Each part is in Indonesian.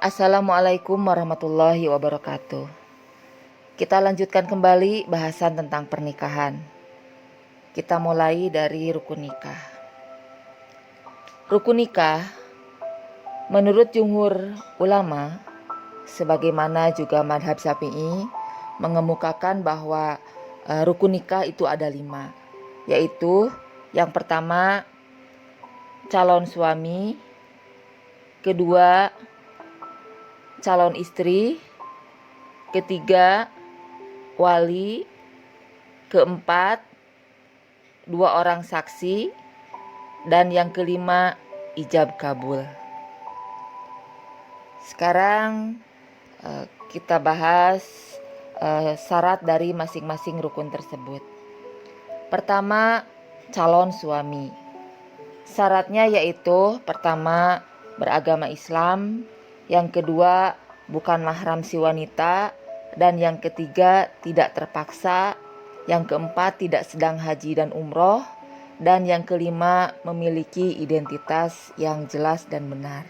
Assalamualaikum warahmatullahi wabarakatuh. Kita lanjutkan kembali bahasan tentang pernikahan. Kita mulai dari rukun nikah. Rukun nikah menurut jumhur ulama, sebagaimana juga madhab Syafi'i, mengemukakan bahwa rukun nikah itu ada 5, yaitu yang pertama calon suami, kedua calon istri, ketiga wali, keempat 2 orang saksi, dan yang kelima ijab kabul. Sekarang kita bahas syarat dari masing-masing rukun tersebut. Pertama, calon suami. Syaratnya yaitu pertama beragama Islam, yang kedua bukan mahram si wanita, dan yang ketiga tidak terpaksa, yang keempat tidak sedang haji dan umroh, dan yang kelima memiliki identitas yang jelas dan benar.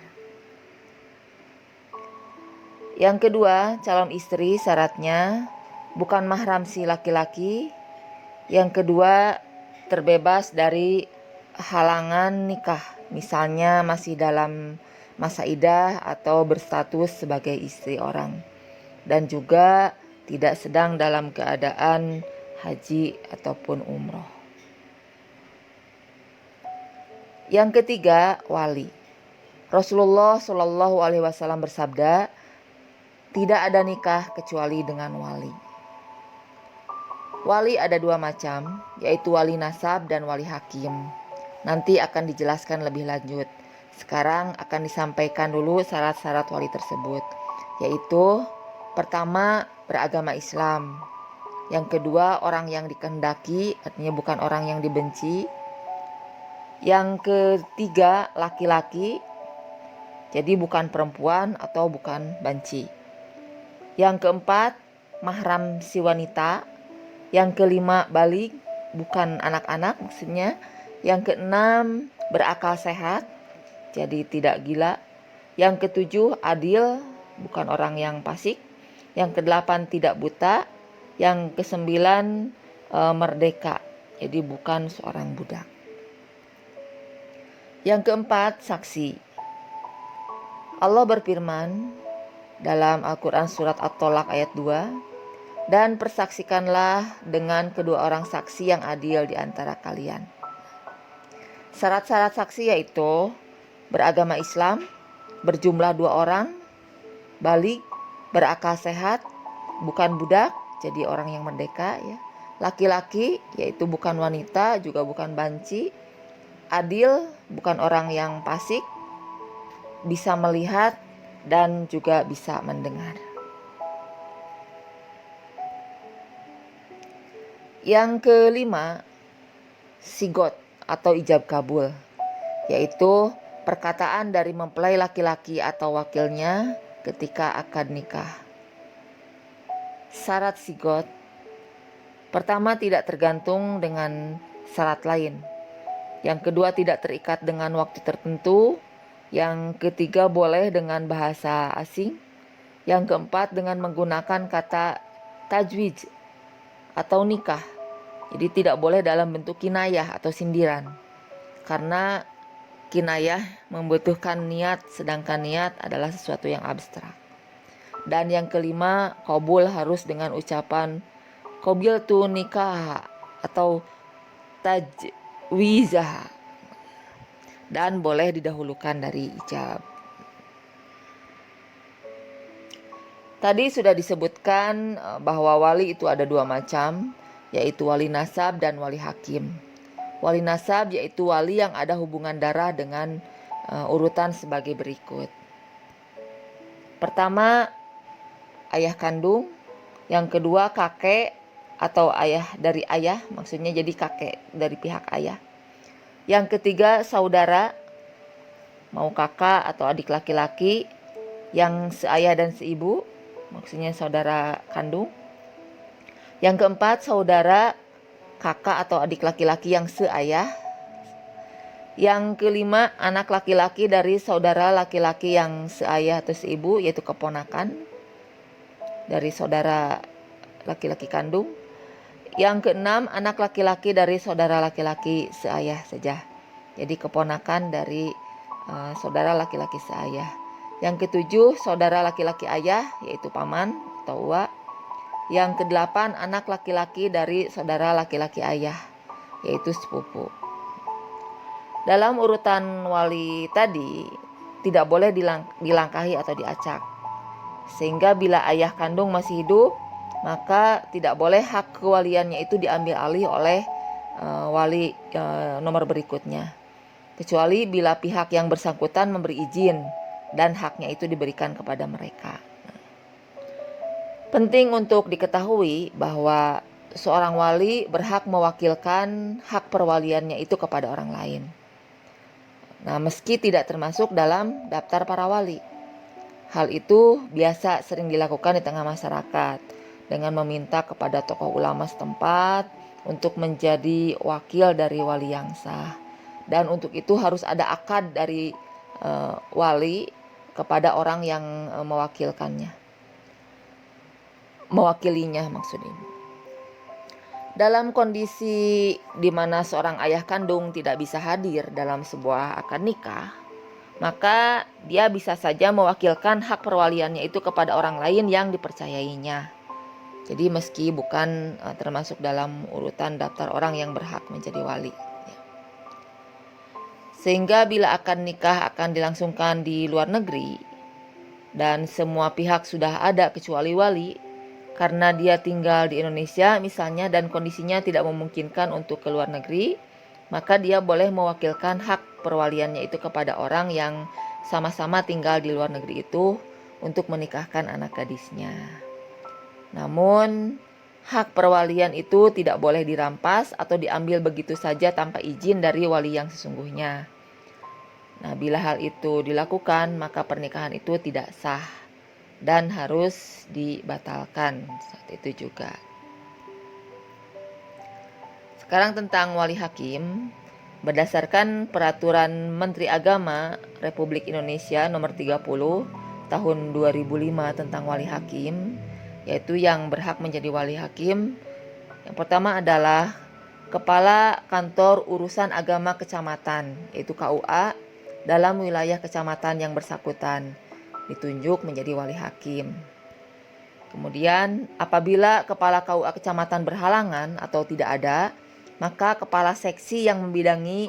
Yang kedua, calon istri syaratnya bukan mahram si laki-laki, yang kedua terbebas dari halangan nikah, misalnya masih dalam masa iddah atau berstatus sebagai istri orang, dan juga tidak sedang dalam keadaan haji ataupun umroh. Yang ketiga, wali. Rasulullah Shallallahu Alaihi Wasallam bersabda, tidak ada nikah kecuali dengan wali. Wali ada 2 macam, yaitu wali nasab dan wali hakim. Nanti akan dijelaskan lebih lanjut. Sekarang akan disampaikan dulu syarat-syarat wali tersebut, yaitu pertama beragama Islam, yang kedua orang yang dikehendaki, artinya bukan orang yang dibenci, yang ketiga laki-laki, jadi bukan perempuan atau bukan banci, yang keempat mahram si wanita, yang kelima balik, bukan anak-anak maksudnya, yang keenam berakal sehat, jadi tidak gila, yang ketujuh adil, bukan orang yang fasik, yang kedelapan tidak buta, yang kesembilan merdeka, jadi bukan seorang budak. Yang keempat saksi. Allah berfirman dalam Al-Quran surat At-Tolak ayat 2, dan persaksikanlah dengan kedua orang saksi yang adil di antara kalian. Syarat-syarat saksi yaitu beragama Islam, berjumlah 2 orang, balik, berakal sehat, bukan budak, jadi orang yang merdeka ya. Laki-laki, yaitu bukan wanita, juga bukan banci. Adil, bukan orang yang fasik, bisa melihat dan juga bisa mendengar. Yang kelima, sigot atau ijab kabul, yaitu perkataan dari mempelai laki-laki atau wakilnya ketika akad nikah. Syarat sigot, pertama tidak tergantung dengan syarat lain, yang kedua tidak terikat dengan waktu tertentu, yang ketiga boleh dengan bahasa asing, yang keempat dengan menggunakan kata tajwid atau nikah, jadi tidak boleh dalam bentuk kinayah atau sindiran, karena kinayah membutuhkan niat, sedangkan niat adalah sesuatu yang abstrak. Dan yang kelima, qabul harus dengan ucapan qabiltu nikah atau tajwizah, dan boleh didahulukan dari ijab. Tadi sudah disebutkan bahwa wali itu ada 2 macam, yaitu wali nasab dan wali hakim. Wali nasab yaitu wali yang ada hubungan darah dengan urutan sebagai berikut. Pertama, ayah kandung, yang kedua kakek atau ayah dari ayah, maksudnya jadi kakek dari pihak ayah. Yang ketiga saudara, mau kakak atau adik laki-laki yang seayah dan seibu, maksudnya saudara kandung. Yang keempat saudara kakak atau adik laki-laki yang seayah. Yang kelima, anak laki-laki dari saudara laki-laki yang seayah atau seibu, yaitu keponakan dari saudara laki-laki kandung. Yang keenam, anak laki-laki dari saudara laki-laki seayah saja, jadi keponakan dari saudara laki-laki seayah. Yang ketujuh, saudara laki-laki ayah, yaitu paman atau uwa. Yang kedelapan, anak laki-laki dari saudara laki-laki ayah, yaitu sepupu. Dalam urutan wali tadi, tidak boleh dilangkahi atau diacak. Sehingga bila ayah kandung masih hidup, maka tidak boleh hak kewaliannya itu diambil alih oleh wali nomor berikutnya. Kecuali bila pihak yang bersangkutan memberi izin dan haknya itu diberikan kepada mereka. Penting untuk diketahui bahwa seorang wali berhak mewakilkan hak perwaliannya itu kepada orang lain. Nah, meski tidak termasuk dalam daftar para wali. Hal itu biasa sering dilakukan di tengah masyarakat dengan meminta kepada tokoh ulama setempat untuk menjadi wakil dari wali yang sah. Dan untuk itu harus ada akad dari wali kepada orang yang mewakilinya maksudnya. Dalam kondisi di mana seorang ayah kandung tidak bisa hadir dalam sebuah akad nikah, maka dia bisa saja mewakilkan hak perwaliannya itu kepada orang lain yang dipercayainya. Jadi meski bukan termasuk dalam urutan daftar orang yang berhak menjadi wali. Sehingga bila akad nikah akan dilangsungkan di luar negeri dan semua pihak sudah ada kecuali wali, karena dia tinggal di Indonesia misalnya dan kondisinya tidak memungkinkan untuk ke luar negeri, maka dia boleh mewakilkan hak perwaliannya itu kepada orang yang sama-sama tinggal di luar negeri itu untuk menikahkan anak gadisnya. Namun, hak perwalian itu tidak boleh dirampas atau diambil begitu saja tanpa izin dari wali yang sesungguhnya. Nah, bila hal itu dilakukan, maka pernikahan itu tidak sah dan harus dibatalkan saat itu juga. Sekarang tentang wali hakim. Berdasarkan Peraturan Menteri Agama Republik Indonesia Nomor 30 Tahun 2005 tentang wali hakim, yaitu yang berhak menjadi wali hakim, yang pertama adalah Kepala Kantor Urusan Agama Kecamatan, yaitu KUA, dalam wilayah kecamatan yang bersangkutan ditunjuk menjadi wali hakim. Kemudian apabila kepala KUA kecamatan berhalangan atau tidak ada, maka kepala seksi yang membidangi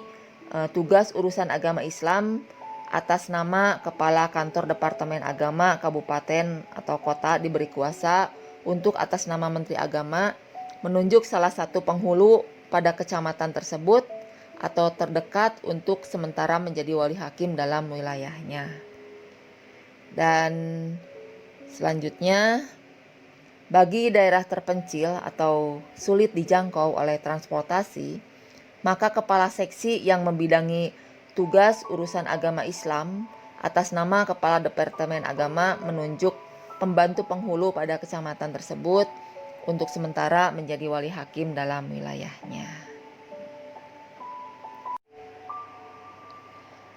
tugas urusan agama Islam atas nama kepala kantor departemen agama kabupaten atau kota diberi kuasa untuk atas nama Menteri Agama menunjuk salah satu penghulu pada kecamatan tersebut atau terdekat untuk sementara menjadi wali hakim dalam wilayahnya. Dan selanjutnya, bagi daerah terpencil atau sulit dijangkau oleh transportasi, maka kepala seksi yang membidangi tugas urusan agama Islam atas nama kepala departemen agama menunjuk pembantu penghulu pada kecamatan tersebut untuk sementara menjadi wali hakim dalam wilayahnya.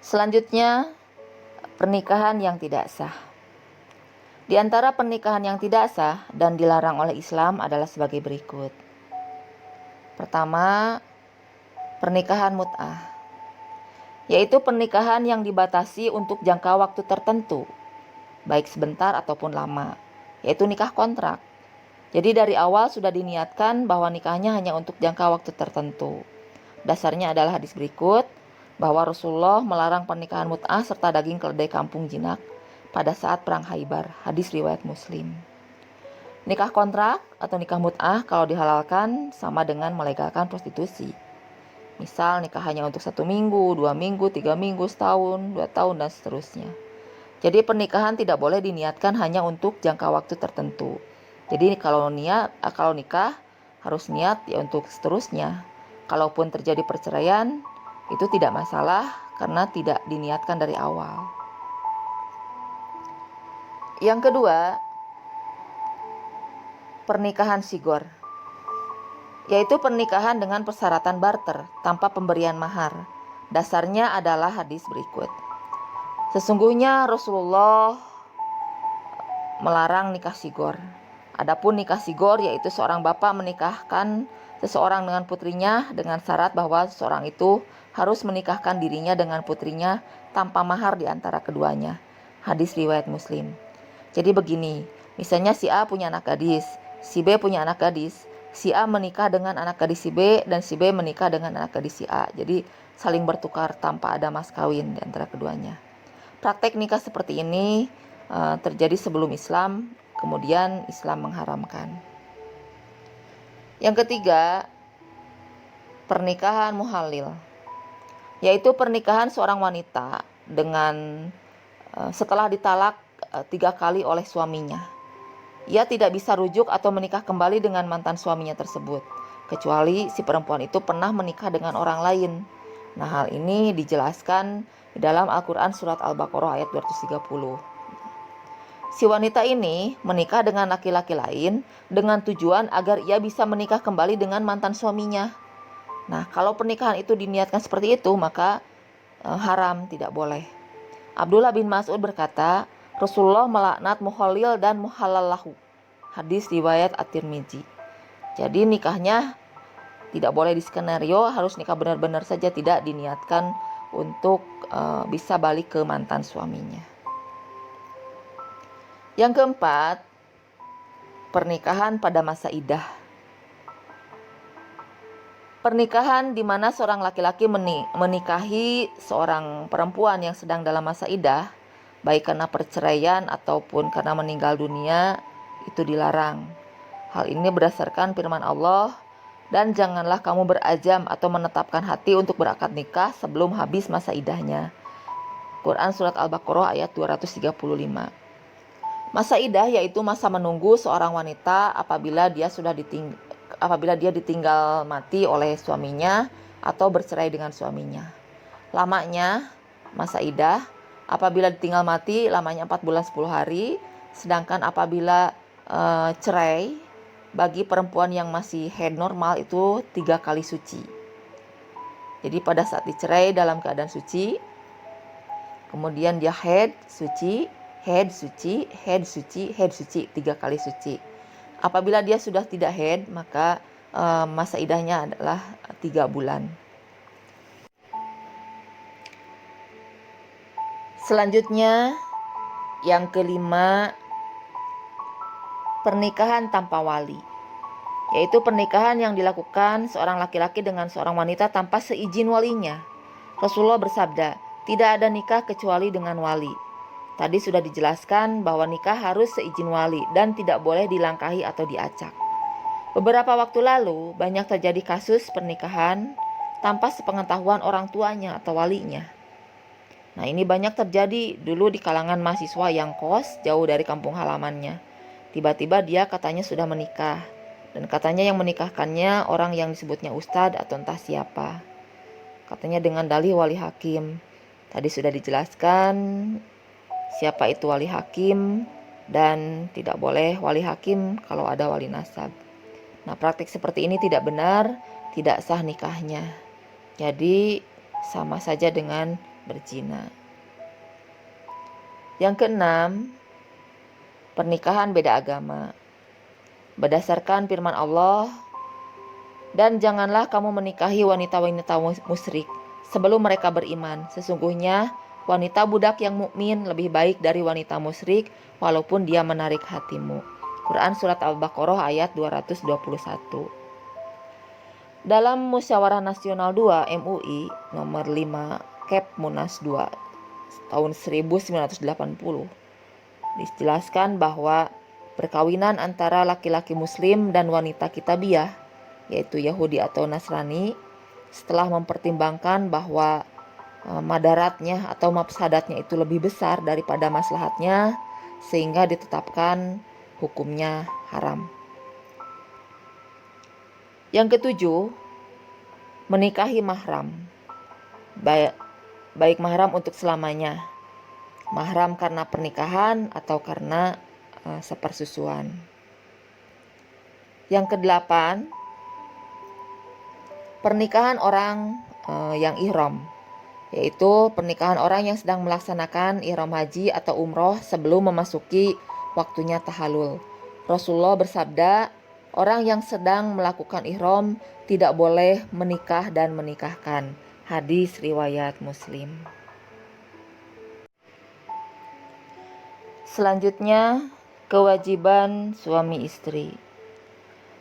Selanjutnya, pernikahan yang tidak sah. Di antara pernikahan yang tidak sah dan dilarang oleh Islam adalah sebagai berikut. Pertama, pernikahan mut'ah, yaitu pernikahan yang dibatasi untuk jangka waktu tertentu, baik sebentar ataupun lama, yaitu nikah kontrak. Jadi dari awal sudah diniatkan bahwa nikahnya hanya untuk jangka waktu tertentu. Dasarnya adalah hadis berikut, bahwa Rasulullah melarang pernikahan mut'ah serta daging keledai kampung jinak pada saat perang Khaybar, hadis riwayat Muslim. Nikah kontrak atau nikah mut'ah kalau dihalalkan sama dengan melegalkan prostitusi. Misal nikah hanya untuk 1 minggu, 2 minggu, 3 minggu, setahun, 2 tahun, dan seterusnya. Jadi pernikahan tidak boleh diniatkan hanya untuk jangka waktu tertentu. Jadi kalau nikah harus niat ya untuk seterusnya. Kalaupun terjadi perceraian, itu tidak masalah karena tidak diniatkan dari awal. Yang kedua, pernikahan sigor, yaitu pernikahan dengan persyaratan barter tanpa pemberian mahar Dasarnya adalah hadis berikut. Sesungguhnya Rasulullah melarang nikah sigor. Adapun nikah sigor yaitu seorang bapak menikahkan seseorang dengan putrinya dengan syarat bahwa seseorang itu harus menikahkan dirinya dengan putrinya tanpa mahar di antara keduanya. Hadis riwayat Muslim. Jadi begini, misalnya si A punya anak gadis, si B punya anak gadis, si A menikah dengan anak gadis si B dan si B menikah dengan anak gadis si A. Jadi saling bertukar tanpa ada mas kawin di antara keduanya. Praktek nikah seperti ini terjadi sebelum Islam, kemudian Islam mengharamkan. Yang ketiga, pernikahan muhalil, yaitu pernikahan seorang wanita dengan setelah ditalak 3 kali oleh suaminya. Ia tidak bisa rujuk atau menikah kembali dengan mantan suaminya tersebut, kecuali si perempuan itu pernah menikah dengan orang lain. Nah, hal ini dijelaskan di dalam Al-Quran surat Al-Baqarah ayat 230. Si wanita ini menikah dengan laki-laki lain dengan tujuan agar ia bisa menikah kembali dengan mantan suaminya. Nah, kalau pernikahan itu diniatkan seperti itu, maka haram, tidak boleh. Abdullah bin Mas'ud berkata, Rasulullah melaknat muhalil dan muhalallahu. Hadis riwayat At-Tirmidzi. Jadi nikahnya tidak boleh diskenario, harus nikah benar-benar saja, tidak diniatkan untuk bisa balik ke mantan suaminya. Yang keempat, pernikahan pada masa iddah. Pernikahan di mana seorang laki-laki menikahi seorang perempuan yang sedang dalam masa iddah, baik karena perceraian ataupun karena meninggal dunia, itu dilarang. Hal ini berdasarkan firman Allah, dan janganlah kamu berazam atau menetapkan hati untuk berakad nikah sebelum habis masa iddahnya. Quran surat Al-Baqarah ayat 235. Masa iddah yaitu masa menunggu seorang wanita apabila dia ditinggal mati oleh suaminya atau bercerai dengan suaminya. Lamanya masa iddah apabila ditinggal mati lamanya 4 bulan 10 hari, sedangkan apabila cerai bagi perempuan yang masih haid normal itu 3 kali suci. Jadi pada saat dicerai dalam keadaan suci, kemudian dia haid suci, haid suci, haid suci, haid suci, 3 kali suci. Apabila dia sudah tidak haid, maka masa iddahnya adalah 3 bulan. Selanjutnya, yang kelima, pernikahan tanpa wali, yaitu pernikahan yang dilakukan seorang laki-laki dengan seorang wanita tanpa seizin walinya. Rasulullah bersabda, tidak ada nikah kecuali dengan wali. Tadi sudah dijelaskan bahwa nikah harus seizin wali dan tidak boleh dilangkahi atau diacak. Beberapa waktu lalu banyak terjadi kasus pernikahan tanpa sepengetahuan orang tuanya atau walinya. Nah, ini banyak terjadi dulu di kalangan mahasiswa yang kos jauh dari kampung halamannya. Tiba-tiba dia katanya sudah menikah, dan katanya yang menikahkannya orang yang disebutnya ustadz atau entah siapa. Katanya dengan dalih wali hakim. Tadi sudah dijelaskan siapa itu wali hakim, dan tidak boleh wali hakim kalau ada wali nasab. Nah, praktik seperti ini tidak benar, tidak sah nikahnya. Jadi sama saja dengan berzina. Yang keenam, pernikahan beda agama. Berdasarkan firman Allah, dan janganlah kamu menikahi wanita-wanita musyrik sebelum mereka beriman. Sesungguhnya wanita budak yang mukmin lebih baik dari wanita musyrik walaupun dia menarik hatimu. Quran surat Al-Baqarah ayat 221. Dalam Musyawarah Nasional 2 MUI nomor 5 Kep Munas 2 tahun 1980 dijelaskan bahwa perkawinan antara laki-laki muslim dan wanita kitabiah, yaitu Yahudi atau Nasrani, setelah mempertimbangkan bahwa madaratnya atau mafsadatnya itu lebih besar daripada maslahatnya, sehingga ditetapkan hukumnya haram. Yang ketujuh, menikahi mahram, baik mahram untuk selamanya, mahram karena pernikahan atau karena sepersusuan. Yang kedelapan, pernikahan orang yang ihram. yaitu pernikahan orang yang sedang melaksanakan ihram haji atau umroh sebelum memasuki waktunya tahallul. Rasulullah bersabda, orang yang sedang melakukan ihram tidak boleh menikah dan menikahkan. Hadis riwayat Muslim. Selanjutnya, kewajiban suami istri.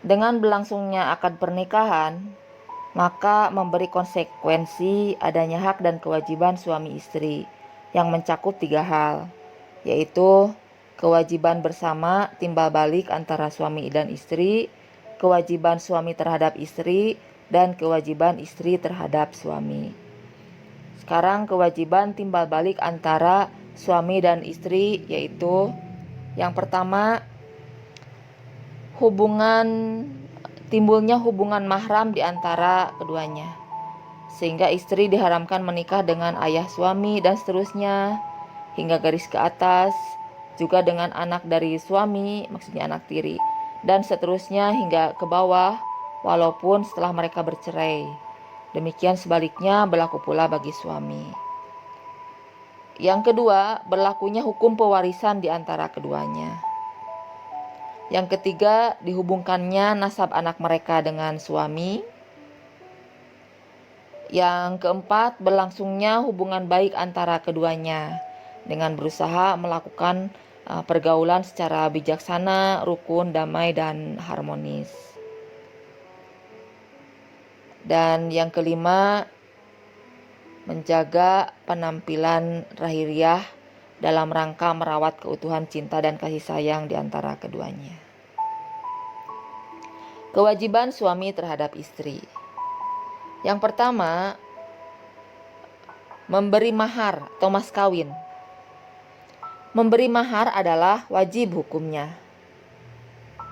Dengan berlangsungnya akad pernikahan, maka memberi konsekuensi adanya hak dan kewajiban suami istri yang mencakup 3 hal, yaitu kewajiban bersama timbal balik antara suami dan istri, kewajiban suami terhadap istri, dan kewajiban istri terhadap suami. Sekarang kewajiban timbal balik antara suami dan istri, yaitu yang pertama, timbulnya hubungan mahram di antara keduanya, sehingga istri diharamkan menikah dengan ayah suami dan seterusnya hingga garis ke atas, juga dengan anak dari suami, maksudnya anak tiri, dan seterusnya hingga ke bawah walaupun setelah mereka bercerai. Demikian sebaliknya berlaku pula bagi suami. Yang kedua, berlakunya hukum pewarisan di antara keduanya. Yang ketiga, dihubungkannya nasab anak mereka dengan suami. Yang keempat, berlangsungnya hubungan baik antara keduanya dengan berusaha melakukan pergaulan secara bijaksana, rukun, damai, dan harmonis. Dan yang kelima, menjaga penampilan lahiriah dalam rangka merawat keutuhan cinta dan kasih sayang di antara keduanya. Kewajiban suami terhadap istri. Yang pertama, memberi mahar atau mas kawin. Memberi mahar adalah wajib hukumnya.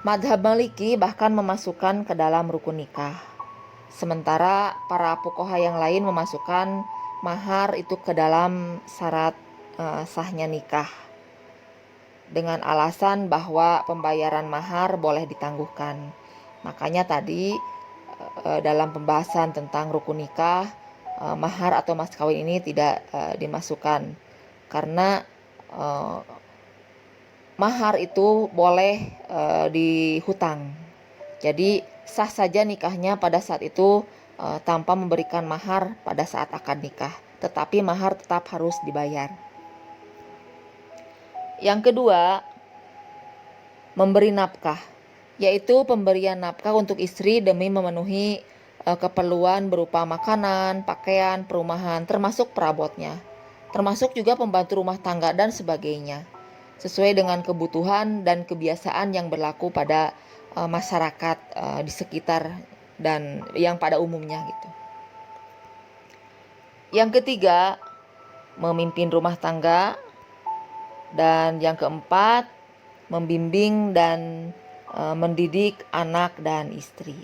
Madhab Maliki bahkan memasukkan ke dalam rukun nikah. Sementara para fuqaha yang lain memasukkan mahar itu ke dalam syarat sahnya nikah, dengan alasan bahwa pembayaran mahar boleh ditangguhkan. Makanya tadi dalam pembahasan tentang rukun nikah, mahar atau mas kawin ini tidak dimasukkan, karena mahar itu boleh dihutang. Jadi sah saja nikahnya pada saat itu tanpa memberikan mahar pada saat akad nikah, tetapi mahar tetap harus dibayar. Yang kedua, memberi nafkah, yaitu pemberian nafkah untuk istri demi memenuhi keperluan berupa makanan, pakaian, perumahan, termasuk perabotnya, termasuk juga pembantu rumah tangga dan sebagainya, sesuai dengan kebutuhan dan kebiasaan yang berlaku pada masyarakat di sekitar dan yang pada umumnya gitu. Yang ketiga, memimpin rumah tangga. Dan yang keempat, membimbing dan mendidik anak dan istri.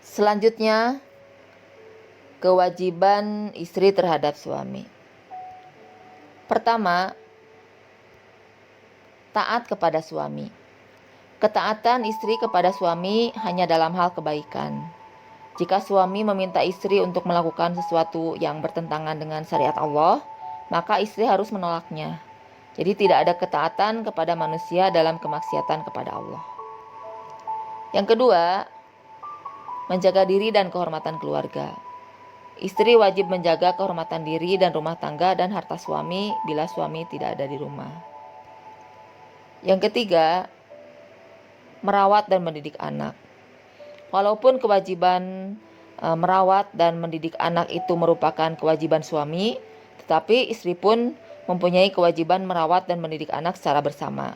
Selanjutnya, kewajiban istri terhadap suami. Pertama, taat kepada suami. Ketaatan istri kepada suami hanya dalam hal kebaikan. Jika suami meminta istri untuk melakukan sesuatu yang bertentangan dengan syariat Allah, maka istri harus menolaknya. Jadi tidak ada ketaatan kepada manusia dalam kemaksiatan kepada Allah. Yang kedua, menjaga diri dan kehormatan keluarga. Istri wajib menjaga kehormatan diri dan rumah tangga dan harta suami bila suami tidak ada di rumah. Yang ketiga, merawat dan mendidik anak. Walaupun kewajiban merawat dan mendidik anak itu merupakan kewajiban suami, tetapi istri pun mempunyai kewajiban merawat dan mendidik anak secara bersama.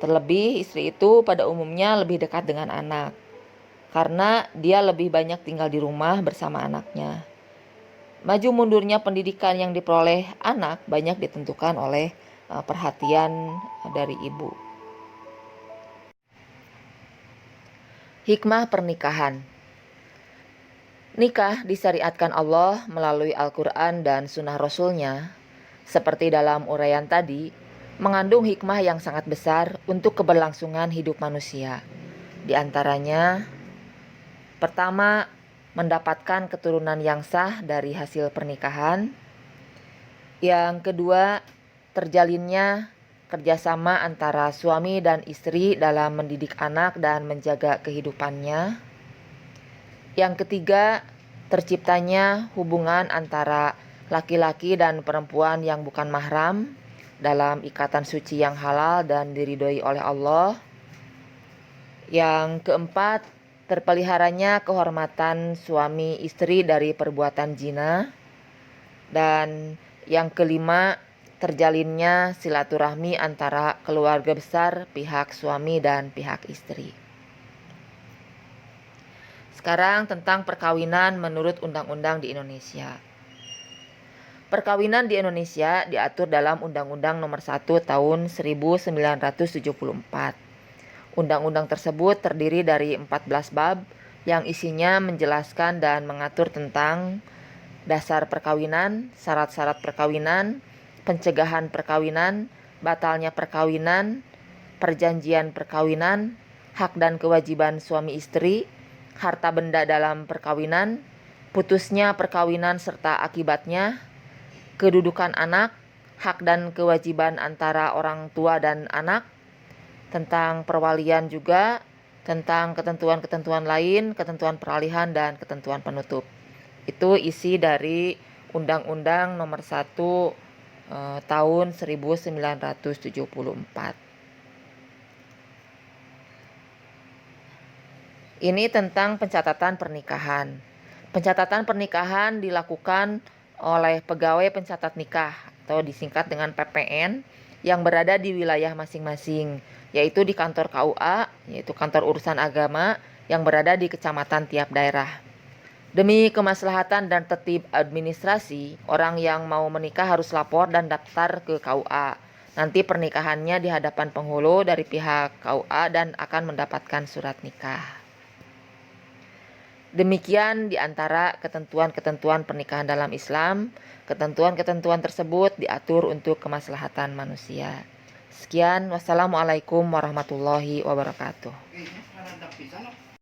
Terlebih istri itu pada umumnya lebih dekat dengan anak, karena dia lebih banyak tinggal di rumah bersama anaknya. Maju mundurnya pendidikan yang diperoleh anak banyak ditentukan oleh perhatian dari ibu. Hikmah pernikahan. Nikah disyariatkan Allah melalui Al-Quran dan Sunnah Rasul-Nya, seperti dalam uraian tadi, mengandung hikmah yang sangat besar untuk keberlangsungan hidup manusia. Di antaranya, pertama, mendapatkan keturunan yang sah dari hasil pernikahan. Yang kedua, terjalinnya kerjasama antara suami dan istri dalam mendidik anak dan menjaga kehidupannya. Yang ketiga, terciptanya hubungan antara laki-laki dan perempuan yang bukan mahram dalam ikatan suci yang halal dan diridhoi oleh Allah. Yang keempat, terpeliharanya kehormatan suami istri dari perbuatan zina. Dan yang kelima, terjalinnya silaturahmi antara keluarga besar pihak suami dan pihak istri. Sekarang tentang perkawinan menurut undang-undang di Indonesia. Perkawinan di Indonesia diatur dalam Undang-Undang Nomor 1 Tahun 1974. Undang-undang tersebut terdiri dari 14 bab yang isinya menjelaskan dan mengatur tentang dasar perkawinan, syarat-syarat perkawinan, pencegahan perkawinan, batalnya perkawinan, perjanjian perkawinan, hak dan kewajiban suami istri, harta benda dalam perkawinan, putusnya perkawinan serta akibatnya, kedudukan anak, hak dan kewajiban antara orang tua dan anak, tentang perwalian juga, tentang ketentuan-ketentuan lain, ketentuan peralihan dan ketentuan penutup. Itu isi dari Undang-Undang Nomor 1 tahun 1974. Ini tentang pencatatan pernikahan. Pencatatan pernikahan dilakukan oleh pegawai pencatat nikah atau disingkat dengan PPN yang berada di wilayah masing-masing, yaitu di kantor KUA, yaitu kantor urusan agama yang berada di kecamatan tiap daerah. Demi kemaslahatan dan tertib administrasi, orang yang mau menikah harus lapor dan daftar ke KUA. Nanti pernikahannya di hadapan penghulu dari pihak KUA dan akan mendapatkan surat nikah. Demikian di antara ketentuan-ketentuan pernikahan dalam Islam. Ketentuan-ketentuan tersebut diatur untuk kemaslahatan manusia. Sekian, wassalamualaikum warahmatullahi wabarakatuh.